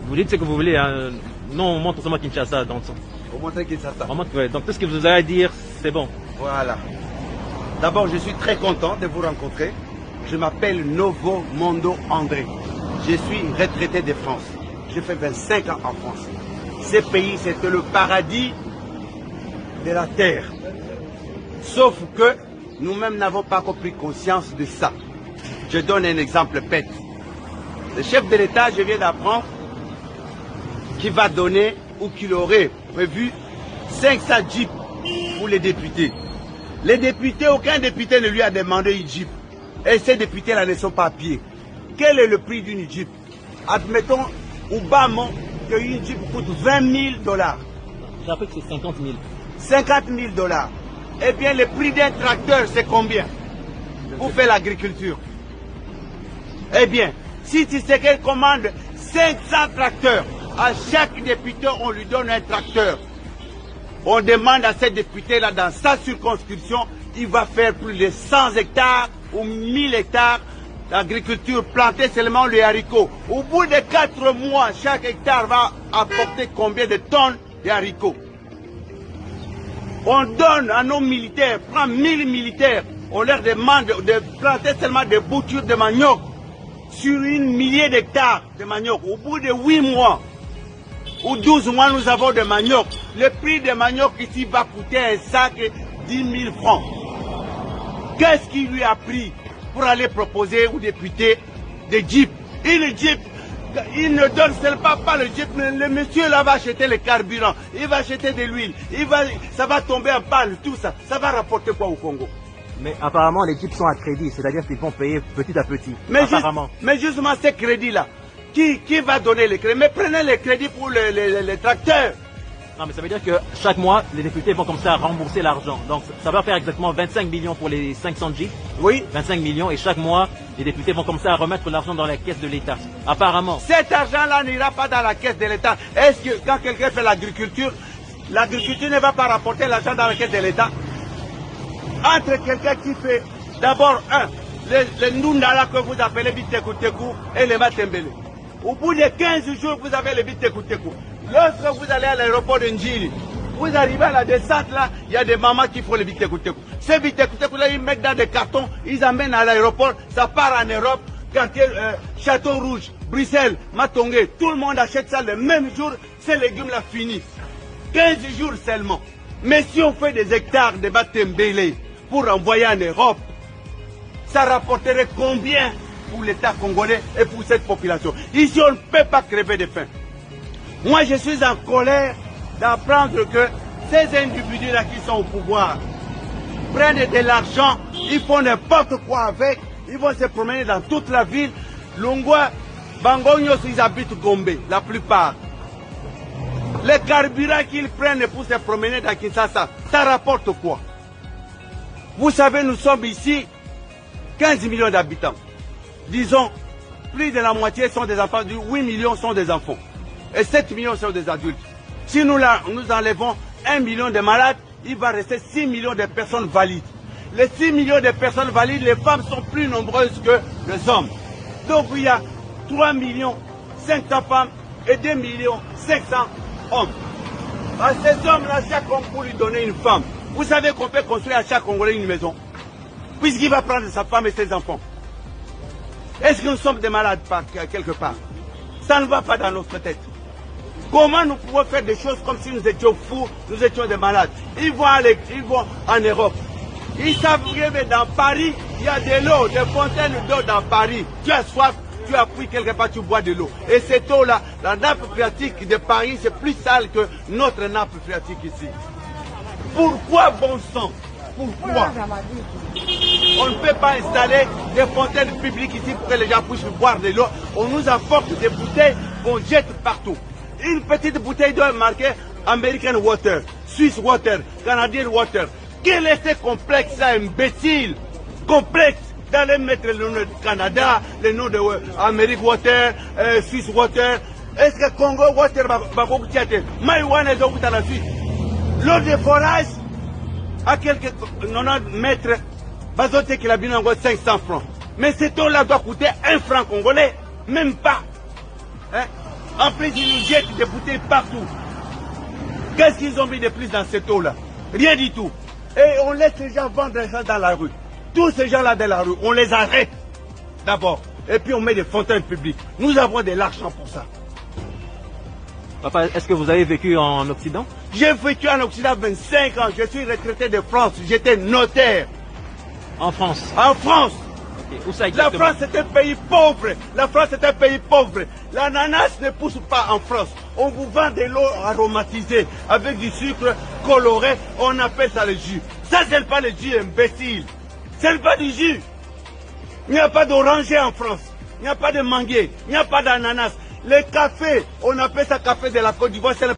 Vous dites ce que vous voulez, hein. Non, on montre seulement Kinshasa. Donc, Vous montrez Kinshasa. on montre, ouais. Donc tout ce que vous avez à dire, c'est bon. Voilà. D'abord, je suis très content de vous rencontrer. Je m'appelle Novo Mondo André. Je suis retraité de France. J'ai fait 25 ans en France. Ce pays, c'était le paradis de la terre. Sauf que nous-mêmes n'avons pas pris conscience de ça. Je donne un exemple bête. Le chef de l'État, je viens d'apprendre, qu'il va donner ou qu'il aurait prévu 500 jeeps pour les députés. Les députés, aucun député ne lui a demandé une jeep. Et ces députés-là ne sont pas à pied. Quel est le prix d'une jeep? Admettons, au bas mot, qu'une jeep coûte 20 000 $. J'ai appris que c'est 50 000. 50 000 $. Eh bien, le prix d'un tracteur, c'est combien pour faire l'agriculture? Eh bien, si tu sais qu'elle commande 500 tracteurs, à chaque député, on lui donne un tracteur. On demande à ces députés-là, dans sa circonscription, il va faire plus de 100 hectares ou 1000 hectares d'agriculture, planter seulement les haricots. Au bout de 4 mois, chaque hectare va apporter combien de tonnes de haricots? On donne à nos militaires, prend 1000 militaires, on leur demande de planter seulement des boutures de manioc sur 1 millier d'hectares de manioc. Au bout de 8 mois ou 12 mois, nous avons de manioc. Le prix de manioc ici va coûter un sac 10 000 francs. Qu'est-ce qu'il lui a pris pour aller proposer aux députés des jeeps? Une jeep, il ne donne seulement pas le jeep, mais le monsieur là va acheter le carburant, il va acheter de l'huile, ça va tomber en panne, tout ça. Ça va rapporter quoi au Congo? Mais apparemment, les jeeps sont à crédit, c'est-à-dire qu'ils vont payer petit à petit. Mais, apparemment. Mais justement, ces crédits-là, qui va donner les crédits? Mais prenez les crédits pour les tracteurs. Non, mais ça veut dire que chaque mois, les députés vont commencer à rembourser l'argent. Donc, ça va faire exactement 25 millions pour les 500 jeeps. Oui. 25 millions. Et chaque mois, les députés vont commencer à remettre l'argent dans la caisse de l'État. Apparemment. Cet argent-là n'ira pas dans la caisse de l'État. Est-ce que quand quelqu'un fait l'agriculture ne va pas rapporter l'argent dans la caisse de l'État? Entre quelqu'un qui fait d'abord le Ndundala que vous appelez Bitekoutekou et le Matembele. Au bout de 15 jours, vous avez le Bitekoutekou. Lorsque vous allez à l'aéroport de Njili, vous arrivez à la descente là, il y a des mamans qui font le Bitekoutekou. Ces Bitekoutekou là, ils mettent dans des cartons, ils amènent à l'aéroport, ça part en Europe, quartier Château Rouge, Bruxelles, Matongé, tout le monde achète ça le même jour, ces légumes là finis. 15 jours seulement. Mais si on fait des hectares de Matembele pour envoyer en Europe, ça rapporterait combien pour l'État congolais et pour cette population? Ici, on ne peut pas crever de faim. Moi, je suis en colère d'apprendre que ces individus-là qui sont au pouvoir prennent de l'argent, ils font n'importe quoi avec, ils vont se promener dans toute la ville. Longwa, Bangonyos, ils habitent Gombe, la plupart. Les carburants qu'ils prennent pour se promener dans Kinshasa, ça rapporte quoi? Vous savez, nous sommes ici 15 millions d'habitants. Disons, plus de la moitié sont des enfants, 8 millions sont des enfants. Et 7 millions sont des adultes. Si nous enlevons 1 million de malades, il va rester 6 millions de personnes valides. Les 6 millions de personnes valides, les femmes sont plus nombreuses que les hommes. Donc il y a 3 millions 500 femmes et 2 millions 500 hommes. À ces hommes-là, chaque homme pour lui donner une femme. Vous savez qu'on peut construire à chaque Congolais une maison, puisqu'il va prendre sa femme et ses enfants. Est-ce que nous sommes des malades quelque part? Ça ne va pas dans notre tête. Comment nous pouvons faire des choses comme si nous étions fous, nous étions des malades? Ils vont en Europe. Ils savent que dans Paris, il y a de l'eau, des fontaines d'eau dans Paris. Tu as soif, tu as pris quelque part, tu bois de l'eau. Et cette eau-là, la nappe phréatique de Paris, c'est plus sale que notre nappe phréatique ici. Pourquoi, bon sang? Pourquoi? On ne peut pas installer des fontaines publiques ici pour que les gens puissent boire de l'eau. On nous apporte des bouteilles qu'on jette partout. Une petite bouteille doit marquer American Water, Swiss Water, Canadian Water. Quel est ce complexe là, imbécile? Complexe d'aller mettre le nom du Canada, le nom de American Water, Swiss Water. Est-ce que Congo Water va beaucoup tirer? Maïwana est au la Suisse. L'eau de forage, à quelques 90 mètres, bazote qu'il a bien en 500 francs. Mais cette eau-là doit coûter 1 franc congolais, même pas. Hein? En plus, ils nous jettent des bouteilles partout. Qu'est-ce qu'ils ont mis de plus dans cette eau-là? Rien du tout. Et on laisse les gens vendre ça dans la rue. Tous ces gens-là dans la rue, on les arrête d'abord. Et puis on met des fontaines publiques. Nous avons de l'argent pour ça. Papa, est-ce que vous avez vécu en Occident? J'ai vécu en Occident 25 ans. Je suis retraité de France. J'étais notaire. En France? En France. Okay. Où ça La exactement? France est un pays pauvre. La France est un pays pauvre. L'ananas ne pousse pas en France. On vous vend de l'eau aromatisée avec du sucre coloré. On appelle ça le jus. Ça, c'est pas le jus, imbécile. C'est pas du jus. Il n'y a pas d'oranger en France. Il n'y a pas de manguier. Il n'y a pas d'ananas. Le café, on appelle ça café de la Côte d'Ivoire.